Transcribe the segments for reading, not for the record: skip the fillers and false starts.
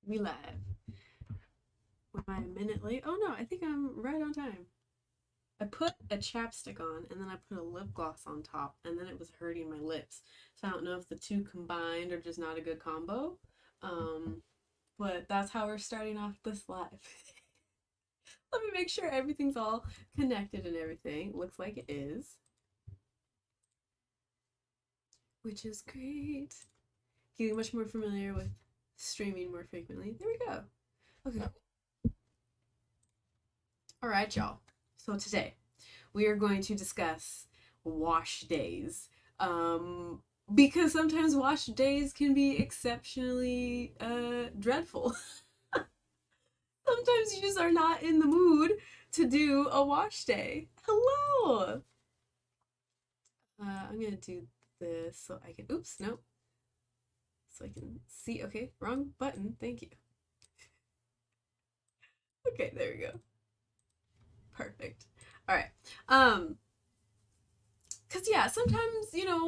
We live. Am I a minute late? Oh no, I think I'm right on time. I put a chapstick on and then I put a lip gloss on top and then it was hurting my lips. So I don't know if the two combined are just not a good combo. Um, but that's how we're starting off this live. Let me make sure everything's all connected and everything. Looks like it is, which is great. Getting much more familiar with streaming more frequently. There we go. Okay. All right, y'all. So today we are going to discuss wash days. Um, because sometimes wash days can be exceptionally dreadful. Sometimes you just are not in the mood to do a wash day. Hello! I'm gonna do this so I can, oops, no. So I can see, okay, wrong button, thank you. Okay, there we go. Perfect. All right. Because yeah, sometimes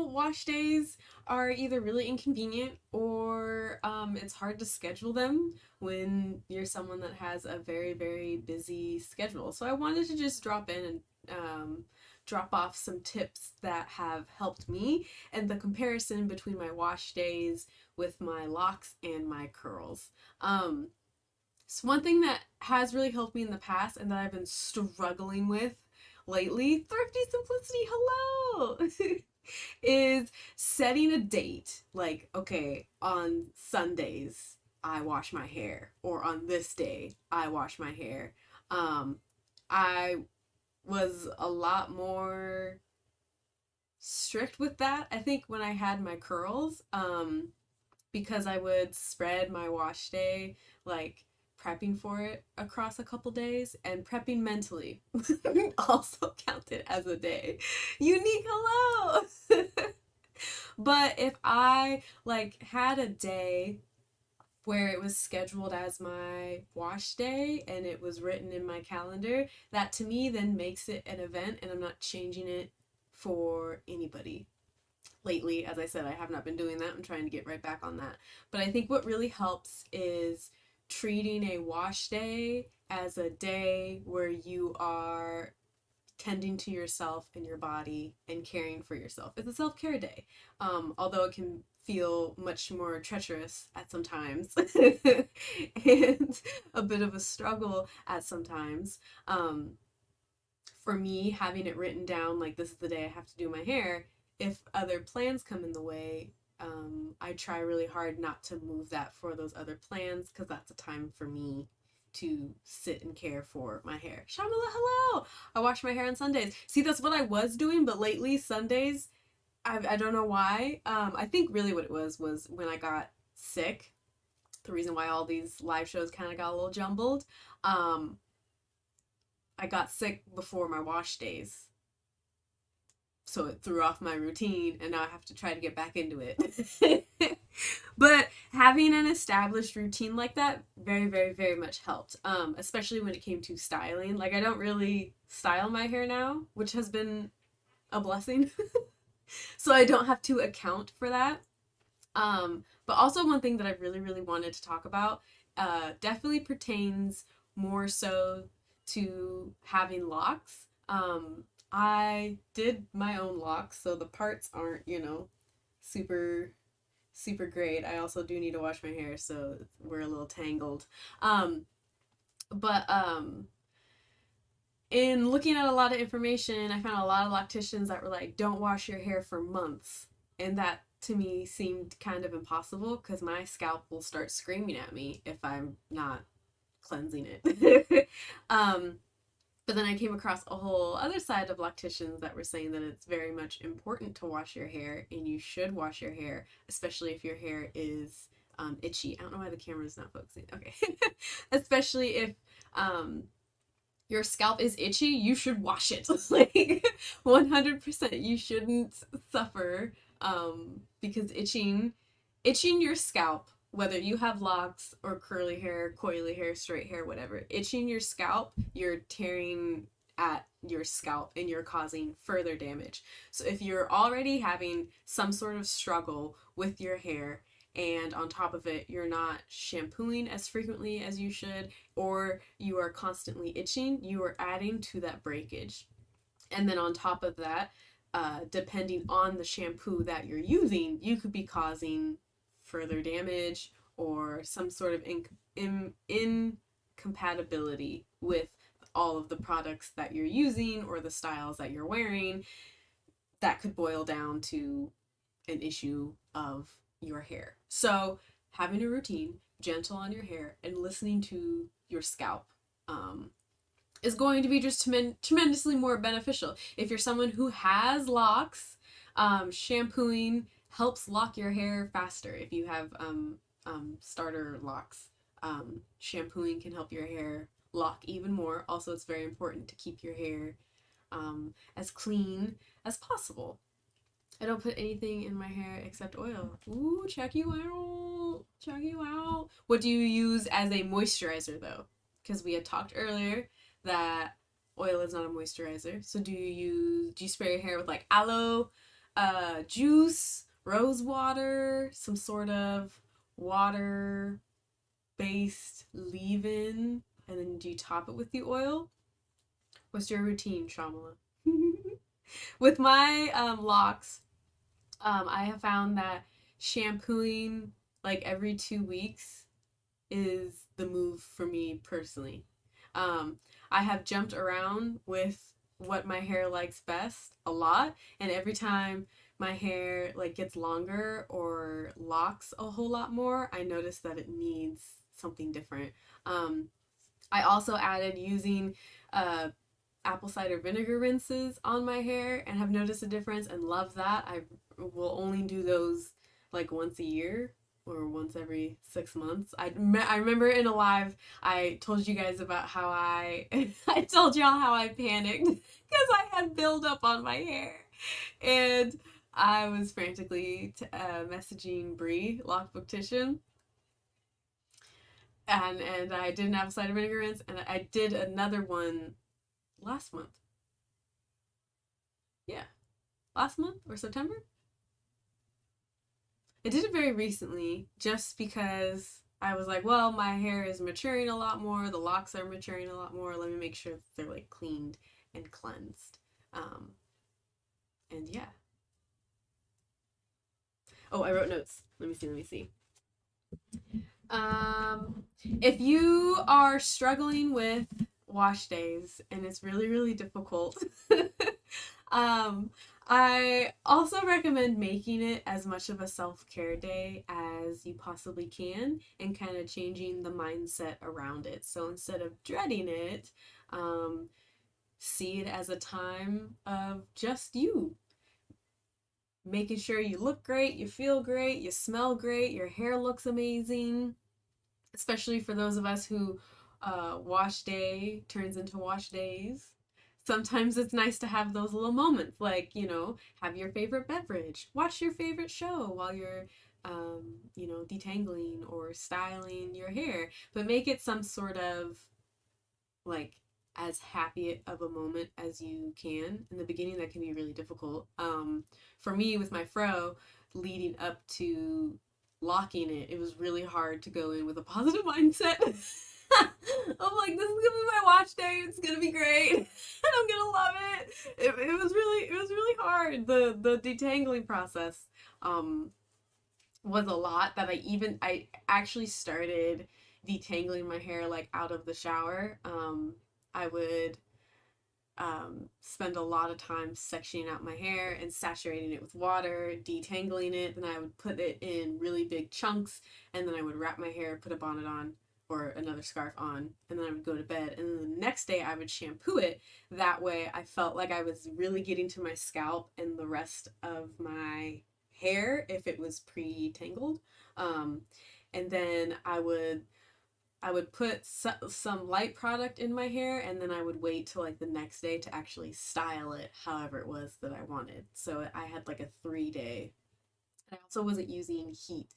wash days are either really inconvenient or it's hard to schedule them when you're someone that has a very busy schedule. So I wanted to just drop in and drop off some tips that have helped me and the comparison between my wash days with my locks and my curls. So one thing that has really helped me in the past and that I've been struggling with lately, thrifty simplicity, hello, is setting a date. Like, okay, on Sundays I wash my hair, or on this day I wash my hair. I was a lot more strict with that, I think, when I had my curls, because I would spread my wash day, like prepping for it across a couple days, and prepping mentally also counted as a day. Unique, hello! But if I like had a day where it was scheduled as my wash day and it was written in my calendar, that to me then makes it an event and I'm not changing it for anybody. Lately, as I said, I have not been doing that. I'm trying to get right back on that. But I think what really helps is treating a wash day as a day where you are tending to yourself and your body and caring for yourself. It's a self-care day, although it can feel much more treacherous at some times and a bit of a struggle at some times. For me, having it written down like this is the day I have to do my hair, if other plans come in the way, I try really hard not to move that for those other plans because that's a time for me to sit and care for my hair. Shamala, hello! I wash my hair on Sundays. See, that's what I was doing, but lately, Sundays, I don't know why. I think really what it was when I got sick. The reason why all these live shows kind of got a little jumbled. Um, I got sick before my wash days, so it threw off my routine and now I have to try to get back into it. But having an established routine like that very much helped, especially when it came to styling. Like, I don't really style my hair now, which has been a blessing. So I don't have to account for that. But also one thing that I really wanted to talk about, definitely pertains more so to having locks. I did my own locks, so the parts aren't, super super great. I also do need to wash my hair, so we're a little tangled. But in looking at a lot of information, I found a lot of locticians that were like, don't wash your hair for months. And that to me seemed kind of impossible because my scalp will start screaming at me if I'm not cleansing it. um, but then I came across a whole other side of locticians that were saying that it's very much important to wash your hair and you should wash your hair, especially if your hair is itchy. I don't know why the camera's not focusing. Okay. Especially if um, your scalp is itchy, you should wash it. Like 100%. You shouldn't suffer because itching your scalp, whether you have locks or curly hair, coily hair, straight hair, whatever, itching your scalp, you're tearing at your scalp and you're causing further damage. So if you're already having some sort of struggle with your hair and on top of it, you're not shampooing as frequently as you should, or you are constantly itching, you are adding to that breakage. And then on top of that, depending on the shampoo that you're using, you could be causing further damage or some sort of incompatibility with all of the products that you're using or the styles that you're wearing. That could boil down to an issue of your hair. So having a routine, gentle on your hair, and listening to your scalp is going to be just tremendously more beneficial. If you're someone who has locks, shampooing helps lock your hair faster. If you have starter locks, shampooing can help your hair lock even more. Also, it's very important to keep your hair as clean as possible. I don't put anything in my hair except oil. Ooh, check you out. Check you out. What do you use as a moisturizer though? Because we had talked earlier that oil is not a moisturizer. So do you spray your hair with like aloe juice, rose water, some sort of water based leave-in, and then do you top it with the oil? What's your routine, Shamala? With my locks, I have found that shampooing like every 2 weeks is the move for me personally. I have jumped around with what my hair likes best a lot, and every time my hair like gets longer or locks a whole lot more, I notice that it needs something different. I also added using apple cider vinegar rinses on my hair and have noticed a difference and love that. I will only do those like once a year or once every 6 months. I remember in a live I told you guys about how I I told y'all how I panicked because I had buildup on my hair, and I was frantically messaging Bree, Lockbooktician, and I did an apple cider vinegar rinse, and I did another one last month. Yeah, last month or September. I did it very recently just because I was like, well, my hair is maturing a lot more, the locks are maturing a lot more. Let me make sure that they're like cleaned and cleansed. Um, and yeah. Oh, I wrote notes. Let me see. Let me see. If you are struggling with wash days and it's really, really difficult, I also recommend making it as much of a self-care day as you possibly can and kind of changing the mindset around it. So instead of dreading it, see it as a time of just you. Making sure you look great, you feel great, you smell great, your hair looks amazing, especially for those of us who wash day turns into wash days. Sometimes it's nice to have those little moments, like, have your favorite beverage, watch your favorite show while you're, detangling or styling your hair, but make it some sort of like as happy of a moment as you can. In the beginning, that can be really difficult. For me, with my fro, leading up to locking it, it was really hard to go in with a positive mindset. I'm like, this is gonna be my watch day. It's gonna be great, and I'm gonna love it. It was really hard. The detangling process was a lot. That I actually started detangling my hair like out of the shower. I would spend a lot of time sectioning out my hair and saturating it with water, detangling it. Then I would put it in really big chunks, and then I would wrap my hair, put a bonnet on or another scarf on, and then I would go to bed. And then the next day I would shampoo it. That way I felt like I was really getting to my scalp and the rest of my hair if it was pre-tangled. And then I would put some light product in my hair, and then I would wait till like the next day to actually style it however it was that I wanted. So I had like a 3-day. I also wasn't using heat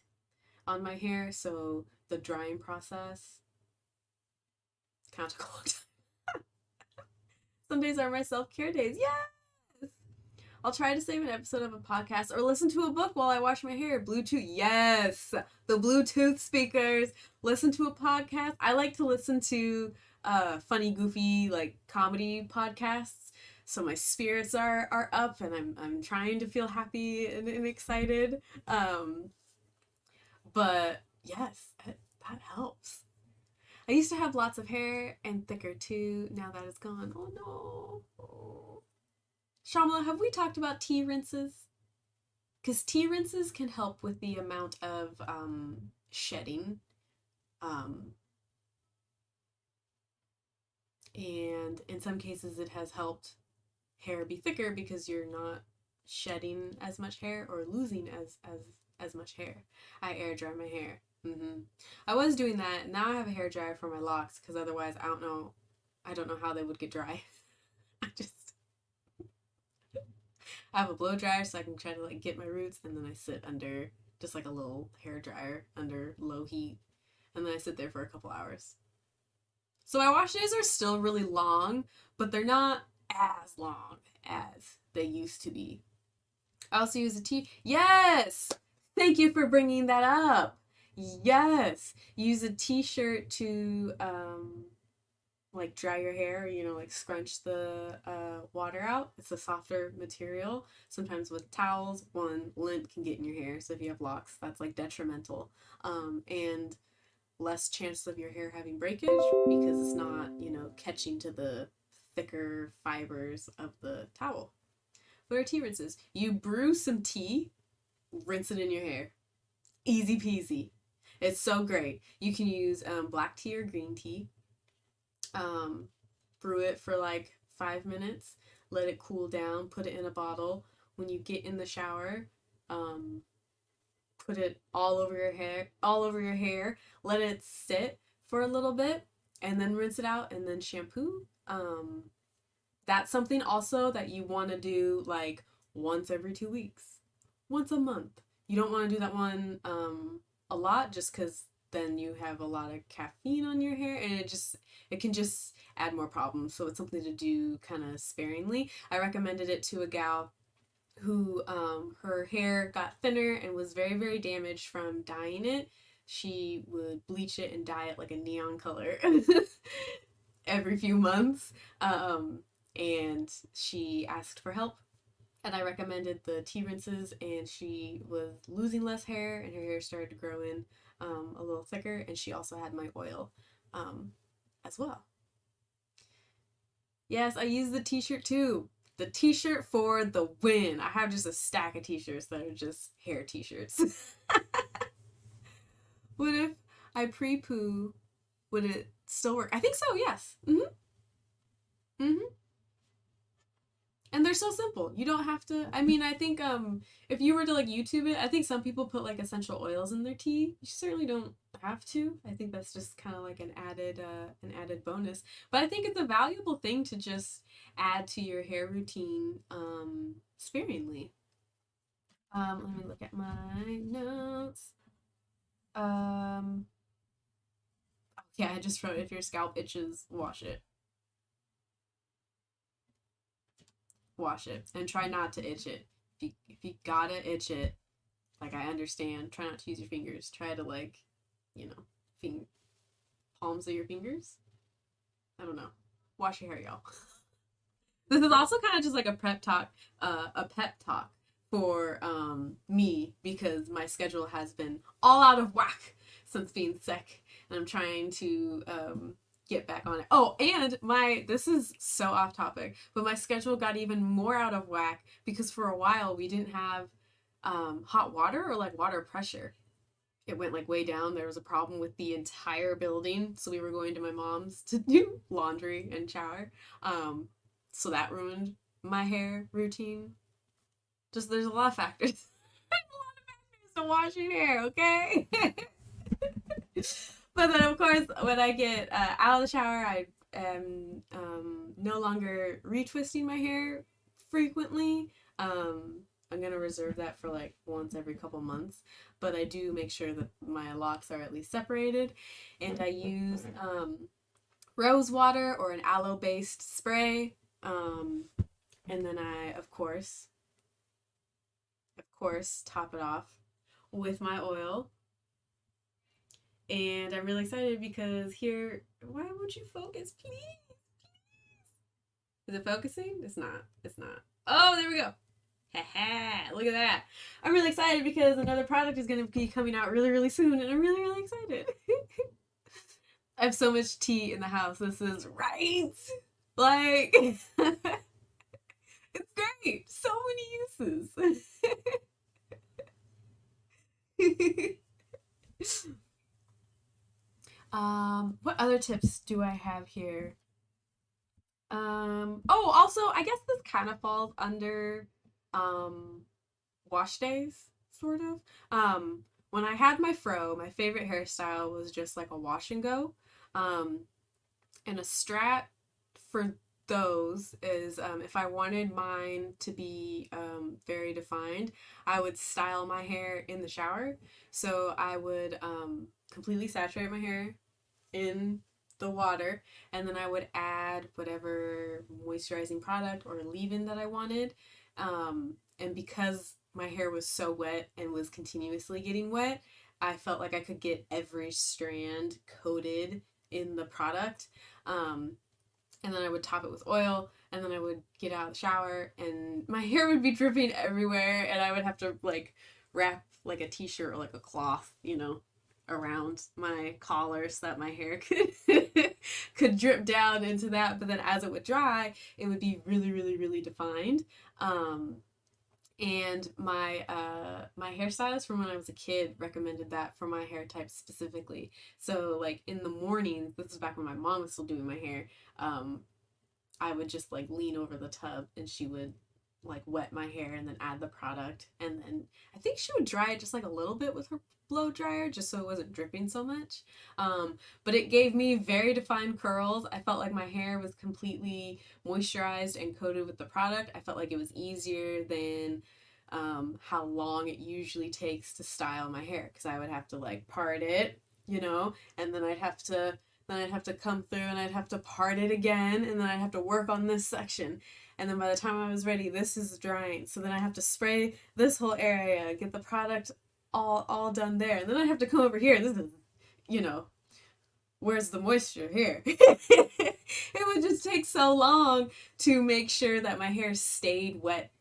on my hair, so the drying process kind of took a long time. Some days are my self-care days. Yes! I'll try to save an episode of a podcast or listen to a book while I wash my hair. Bluetooth, yes, the Bluetooth speakers. Listen to a podcast. I like to listen to funny, goofy, like comedy podcasts. So my spirits are up, and I'm trying to feel happy and excited. But yes, that helps. I used to have lots of hair and thicker too. Now that it's gone. Oh no. Oh. Shamla, have we talked about tea rinses? Because tea rinses can help with the amount of shedding. Um, and in some cases, it has helped hair be thicker because you're not shedding as much hair or losing as much hair. I air dry my hair. I was doing that. Now I have a hair dryer for my locks because otherwise I don't know how they would get dry. I have a blow dryer so I can try to like get my roots, and then I sit under just like a little hair dryer under low heat, and then I sit there for a couple hours. So my wash days are still really long, but they're not as long as they used to be. I also use a tea. Yes! Thank you for bringing that up. Yes! Use a t-shirt to like dry your hair, like scrunch the water out. It's a softer material. Sometimes with towels, lint can get in your hair. So if you have locks, that's like detrimental. And less chance of your hair having breakage because it's not, catching to the thicker fibers of the towel. What are tea rinses? You brew some tea, rinse it in your hair. Easy peasy. It's so great. You can use black tea or green tea. Brew it for like 5 minutes, let it cool down, put it in a bottle. When you get in the shower, put it all over your hair, let it sit for a little bit, and then rinse it out, and then shampoo. That's something also that you want to do like once every 2 weeks, once a month. You don't want to do that one a lot, just because then you have a lot of caffeine on your hair, and it can just add more problems. So it's something to do kind of sparingly. I recommended it to a gal who her hair got thinner and was very, very damaged from dyeing it. She would bleach it and dye it like a neon color every few months. And she asked for help. And I recommended the tea rinses, and she was losing less hair, and her hair started to grow in a little thicker, and she also had my oil as well. Yes, I use the t-shirt too. The t-shirt for the win. I have just a stack of t-shirts that are just hair t-shirts. What if I pre-poo? Would it still work? I think so, yes. And they're so simple. You don't have to. I mean, I think if you were to like YouTube it, I think some people put like essential oils in their tea. You certainly don't have to. I think that's just kind of like an added bonus. But I think it's a valuable thing to just add to your hair routine sparingly. Let me look at my notes. Yeah, I just wrote, if your scalp itches, wash it. Wash it, and try not to itch it. If you gotta itch it, like, I understand, try not to use your fingers. Try to like, palms of your fingers. I don't know. Wash your hair, y'all. This is also kind of just like a pep talk for me, because my schedule has been all out of whack since being sick, and I'm trying to get back on it. Oh, and this is so off topic, but my schedule got even more out of whack because for a while we didn't have hot water or like water pressure. It went like way down. There was a problem with the entire building, so we were going to my mom's to do laundry and shower. So that ruined my hair routine. Just, there's a lot of factors. There's a lot of factors to washing hair, okay? But then, of course, when I get out of the shower, I am no longer retwisting my hair frequently. I'm going to reserve that for like once every couple months. But I do make sure that my locks are at least separated. And I use rose water or an aloe-based spray. And then I, of course, course, top it off with my oil. And I'm really excited because here, why won't you focus, please? Is it focusing? It's not. It's not. Oh, there we go. Look at that. I'm really excited because another product is going to be coming out really, really soon, and I'm really, really excited. I have so much tea in the house. This is right. Like, it's great. So many uses. What other tips do I have here? Oh, also, I guess this kind of falls under um wash days, sort of. When I had my fro, my favorite hairstyle was just like a wash and go. Um, and a strat for those is if I wanted mine to be very defined, I would style my hair in the shower. So I would completely saturate my hair in the water, and then I would add whatever moisturizing product or leave-in that I wanted. And because my hair was so wet and was continuously getting wet, I felt like I could get every strand coated in the product. And then I would top it with oil, and then I would get out of the shower, and my hair would be dripping everywhere, and I would have to like wrap like a t-shirt or like a cloth, around my collar so that my hair could could drip down into that. But then as it would dry, it would be really, really, really defined. And my hairstylist from when I was a kid recommended that for my hair type specifically. So like in the mornings, this is back when my mom was still doing my hair, I would just like lean over the tub and she would like wet my hair and then add the product, and then I think she would dry it just like a little bit with her blow dryer just so it wasn't dripping so much. But it gave me very defined curls. I felt like my hair was completely moisturized and coated with the product. I felt like it was easier than how long it usually takes to style my hair, because I would have to like part it, and then I'd have to come through and I'd have to part it again, and then I'd have to work on this section. And then by the time I was ready, this is drying. So then I have to spray this whole area, get the product all done there. And then I have to come over here. This is, where's the moisture here? It would just take so long to make sure that my hair stayed wet,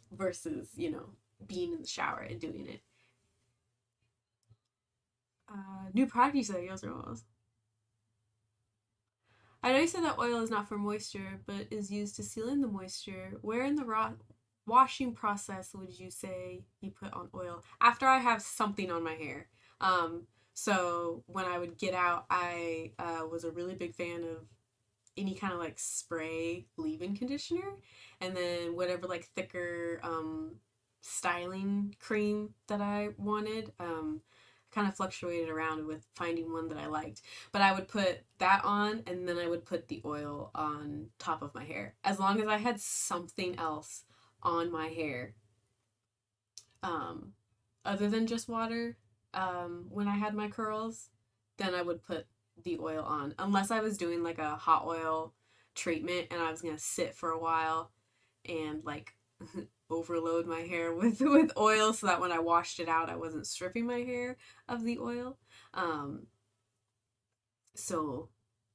versus, being in the shower and doing it. New product you said, yes, I know you said that oil is not for moisture, but is used to seal in the moisture. Where in the washing process would you say you put on oil? After I have something on my hair. So when I would get out, I was a really big fan of any kind of like spray leave-in conditioner, and then whatever like thicker styling cream that I wanted. Kind of fluctuated around with finding one that I liked. But I would put that on, and then I would put the oil on top of my hair. As long as I had something else on my hair, um, other than just water, when I had my curls, then I would put the oil on. Unless I was doing like a hot oil treatment and I was gonna sit for a while and like overload my hair with oil so that when I washed it out I wasn't stripping my hair of the oil. So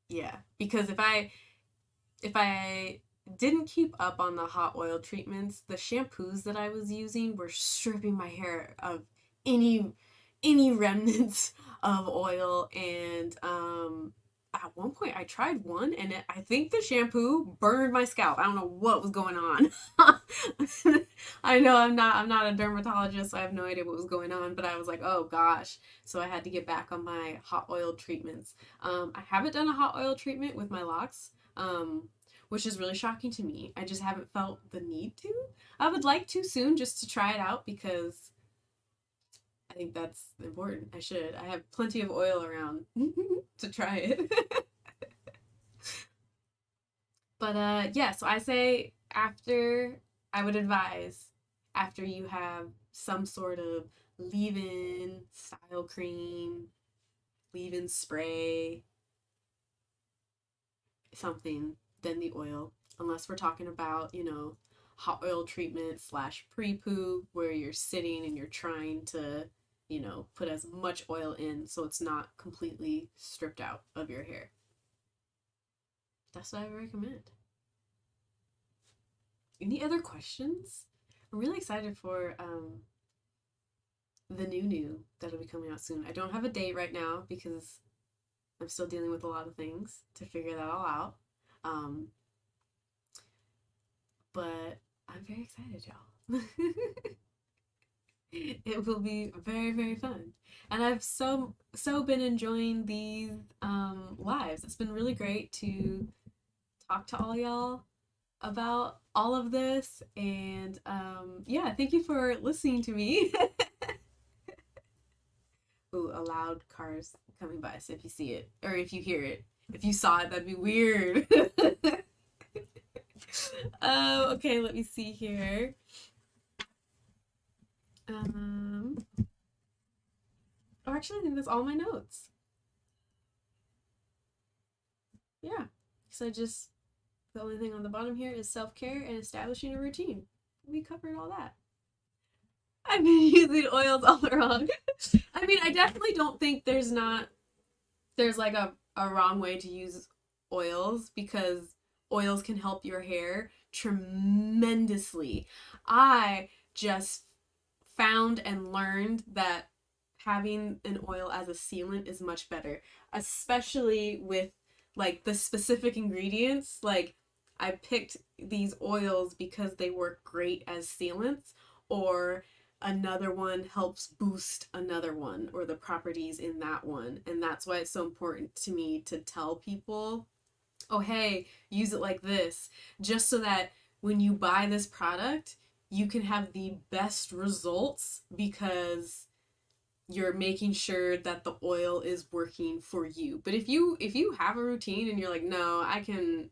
yeah, because if I didn't keep up on the hot oil treatments, the shampoos that I was using were stripping my hair of any remnants of oil. And at one point I tried one, and I think the shampoo burned my scalp. I don't know what was going on. I know I'm not a dermatologist, so I have no idea what was going on, but I was like, oh gosh. So I had to get back on my hot oil treatments. I haven't done a hot oil treatment with my locks, which is really shocking to me. I just haven't felt the need to. I would like to soon, just to try it out, because I think that's important. I should. I have plenty of oil around to try it. But yeah, so I say I would advise after you have some sort of leave-in style cream, leave-in spray, something, then the oil. Unless we're talking about, hot oil treatment slash pre-poo, where you're sitting and you're trying to, put as much oil in so it's not completely stripped out of your hair. That's what I would recommend. Any other questions? I'm really excited for the new that'll be coming out soon. I don't have a date right now because I'm still dealing with a lot of things to figure that all out. Um, but I'm very excited, y'all. It will be very, very fun. And I've so been enjoying these lives. It's been really great to talk to all y'all about all of this. And yeah, thank you for listening to me. Ooh, a loud cars coming by. So if you see it, or if you hear it, if you saw it, that'd be weird. Okay, let me see here. Oh, actually, I think that's all my notes. Yeah. So just the only thing on the bottom here is self-care and establishing a routine. We covered all that. I've been using oils all wrong. I mean, I definitely don't think there's like a wrong way to use oils, because oils can help your hair tremendously. I just found and learned that having an oil as a sealant is much better, especially with like the specific ingredients. Like, I picked these oils because they work great as sealants, or another one helps boost another one or the properties in that one. And that's why it's so important to me to tell people, oh, hey, use it like this, just so that when you buy this product, you can have the best results, because you're making sure that the oil is working for you. But if you have a routine and you're like, no, I can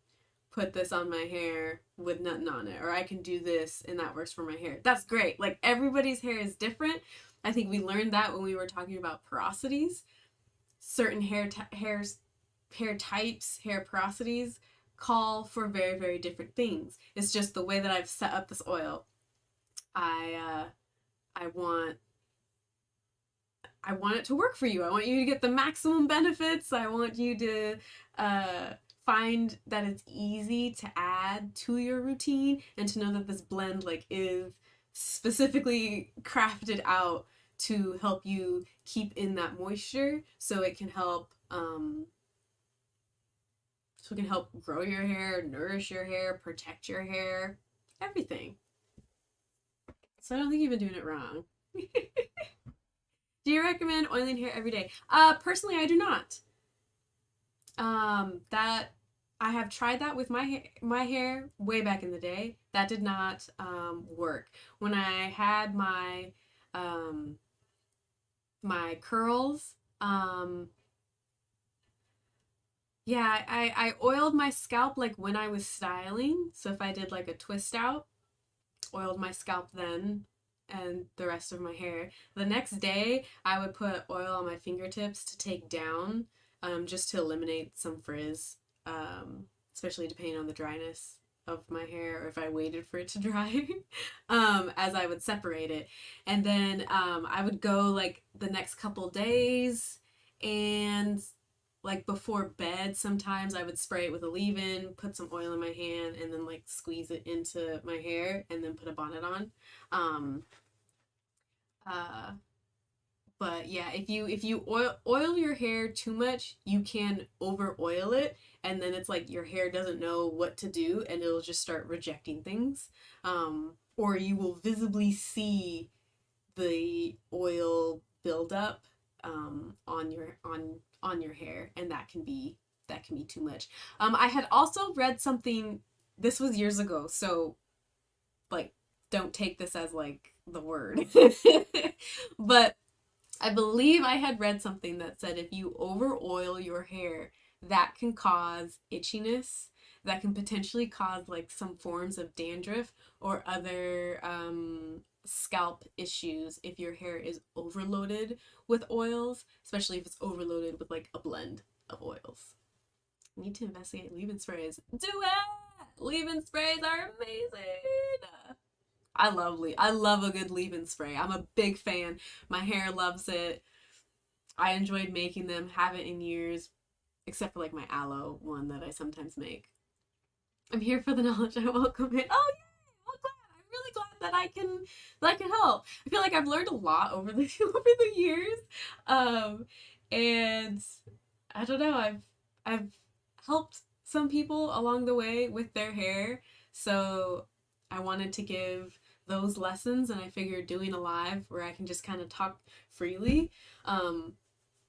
put this on my hair with nothing on it, or I can do this and that works for my hair, that's great. Like, everybody's hair is different. I think we learned that when we were talking about porosities. Certain hair types, hair porosities call for very, very different things. It's just the way that I've set up this oil. I want it to work for you. I want you to get the maximum benefits. I want you to find that it's easy to add to your routine, and to know that this blend like is specifically crafted out to help you keep in that moisture, so it can help grow your hair, nourish your hair, protect your hair, everything. So I don't think you've been doing it wrong. Do you recommend oiling hair every day? Personally, I do not. That I have tried that with my hair way back in the day. That did not work. When I had my my curls, yeah, I oiled my scalp like when I was styling. So if I did like a twist out, oiled my scalp then, and the rest of my hair. The next day, I would put oil on my fingertips to take down, just to eliminate some frizz, especially depending on the dryness of my hair, or if I waited for it to dry, as I would separate it. And then I would go like the next couple days, and like before bed, sometimes I would spray it with a leave-in, put some oil in my hand, and then like squeeze it into my hair, and then put a bonnet on. Uh, but yeah, if you oil your hair too much, you can over oil it, and then it's like your hair doesn't know what to do, and it'll just start rejecting things. Or you will visibly see the oil build up on your hair, and that can be too much. I had also read something, this was years ago, so like don't take this as like the word. But I believe I had read something that said if you over oil your hair, that can cause itchiness, that can potentially cause like some forms of dandruff or other scalp issues if your hair is overloaded with oils, especially if it's overloaded with like a blend of oils. Need to investigate leave-in sprays. Do it! Leave-in sprays are amazing. I love a good leave-in spray. I'm a big fan. My hair loves it. I enjoyed making them. Haven't in years, except for like my aloe one that I sometimes make. I'm here for the knowledge. I welcome it. Oh yeah, well, glad. I'm really glad that I can help. I feel like I've learned a lot over the over the years, um, and I don't know. I've helped some people along the way with their hair, so I wanted to give those lessons, and I figured doing a live where I can just kind of talk freely um,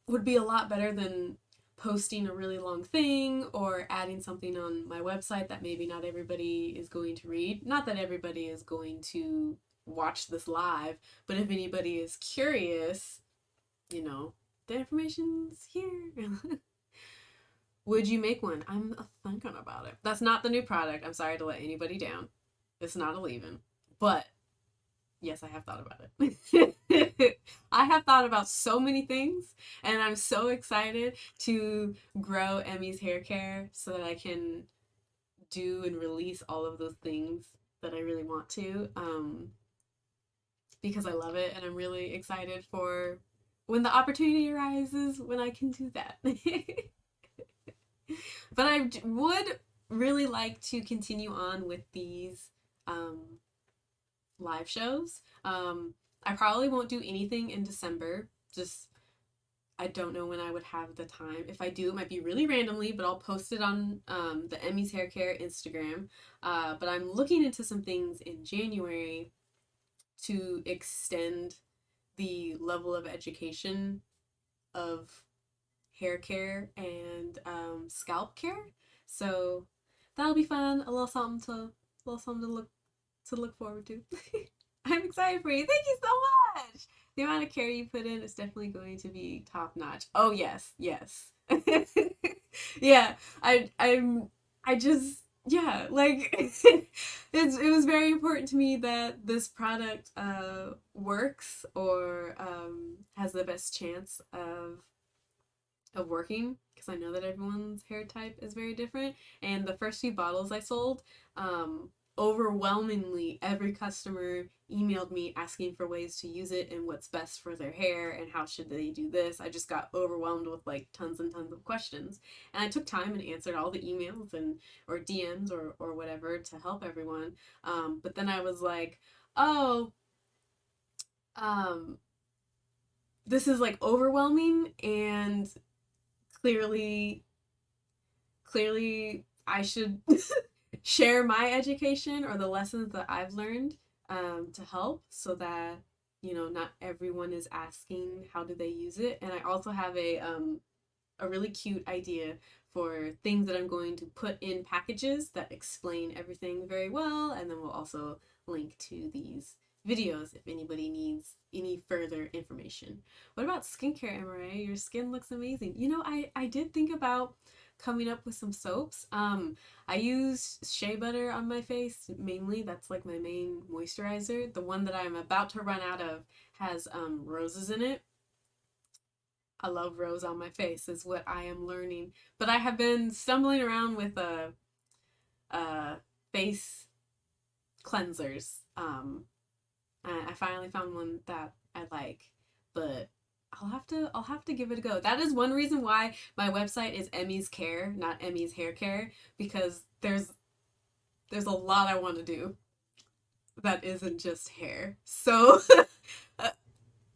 would be a lot better than posting a really long thing or adding something on my website that maybe not everybody is going to read. Not that everybody is going to watch this live, but if anybody is curious, you know, the information's here. Would you make one? I'm thinking about it. That's not the new product. I'm sorry to let anybody down. It's not a leave-in. But yes, I have thought about it. I have thought about so many things, and I'm so excited to grow Emmy's hair care so that I can do and release all of those things that I really want to, because I love it, and I'm really excited for when the opportunity arises when I can do that. But I would really like to continue on with these live shows. I probably won't do anything in December. Just I don't know when I would have the time. If I do, it might be really randomly, but I'll post it on the Emmy's Hair Care Instagram. But I'm looking into some things in January to extend the level of education of hair care and scalp care. So that'll be fun. A little something to look forward to. I'm excited for you. Thank you so much. The amount of care you put in is definitely going to be top notch. Oh yes, yes. Yeah, I just yeah, like it was very important to me that this product works or has the best chance of working because I know that everyone's hair type is very different. And the first few bottles I sold, overwhelmingly every customer emailed me asking for ways to use it and what's best for their hair and how should they do this. I just got overwhelmed with like tons and tons of questions, and I took time and answered all the emails and or DMs or whatever to help everyone. But then I was like, oh, um, this is like overwhelming, and clearly I should share my education or the lessons that I've learned to help so that not everyone is asking how do they use it. And I also have a really cute idea for things that I'm going to put in packages that explain everything very well, and then we'll also link to these videos if anybody needs any further information. What about skincare, Emery? Your skin looks amazing. I did think about coming up with some soaps. I use shea butter on my face mainly. That's like my main moisturizer. The one that I'm about to run out of has roses in it. I love rose on my face is what I am learning. But I have been stumbling around with face cleansers. I finally found one that I like, but I'll have to give it a go. That is one reason why my website is Emmy's Care, not Emmy's Hair Care, because there's a lot I want to do that isn't just hair. So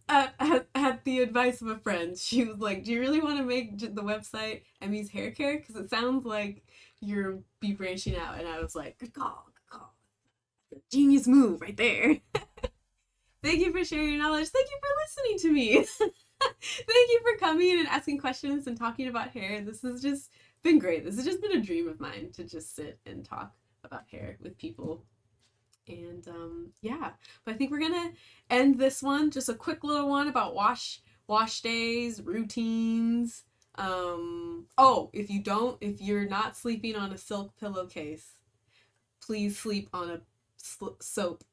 at the advice of a friend, she was like, "Do you really want to make the website Emmy's Hair Care? Because it sounds like you're be branching out." And I was like, "Good call, good call. Genius move right there." Thank you for sharing your knowledge. Thank you for listening to me. Thank you for coming and asking questions and talking about hair. This has just been great. This has just been a dream of mine to just sit and talk about hair with people. And yeah, but I think we're gonna end this one. Just a quick little one about wash days, routines. Oh, if you're not sleeping on a silk pillowcase, please sleep on a soap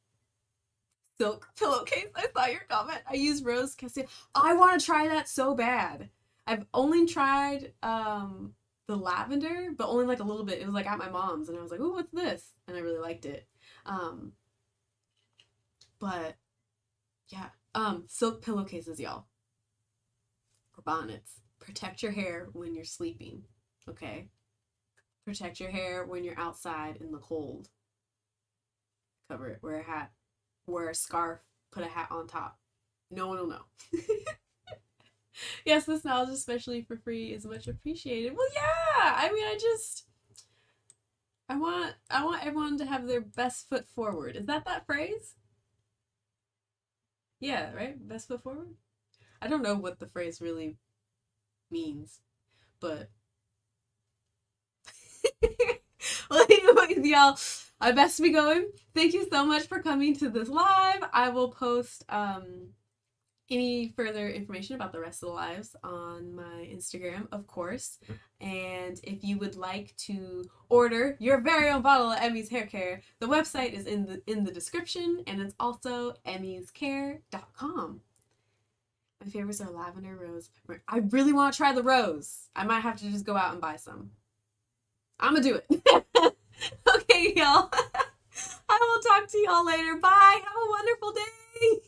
silk pillowcase. I saw your comment. I use rose cassia. I want to try that so bad. I've only tried the lavender, but only like a little bit. It was like at my mom's, and I was like, "Oh, what's this?" And I really liked it. Um, but yeah, silk pillowcases, y'all, or bonnets. Protect your hair when you're sleeping. Okay, protect your hair when you're outside in the cold. Cover it. Wear a hat. Wear a scarf. Put a hat on top. No one will know. Yes, this knowledge, especially for free, is much appreciated. Well, yeah. I mean, I want everyone to have their best foot forward. Is that phrase? Yeah, right? Best foot forward? I don't know what the phrase really means, but well, anyways, y'all, I best be going. Thank you so much for coming to this live. I will post any further information about the rest of the lives on my Instagram, of course. And if you would like to order your very own bottle of Emmy's hair care, the website is in the description, and it's also emmyscare.com. My favorites are lavender, rose, pepper. I really want to try the rose. I might have to just go out and buy some. I'm gonna do it. Okay, y'all. I will talk to y'all later. Bye. Have a wonderful day.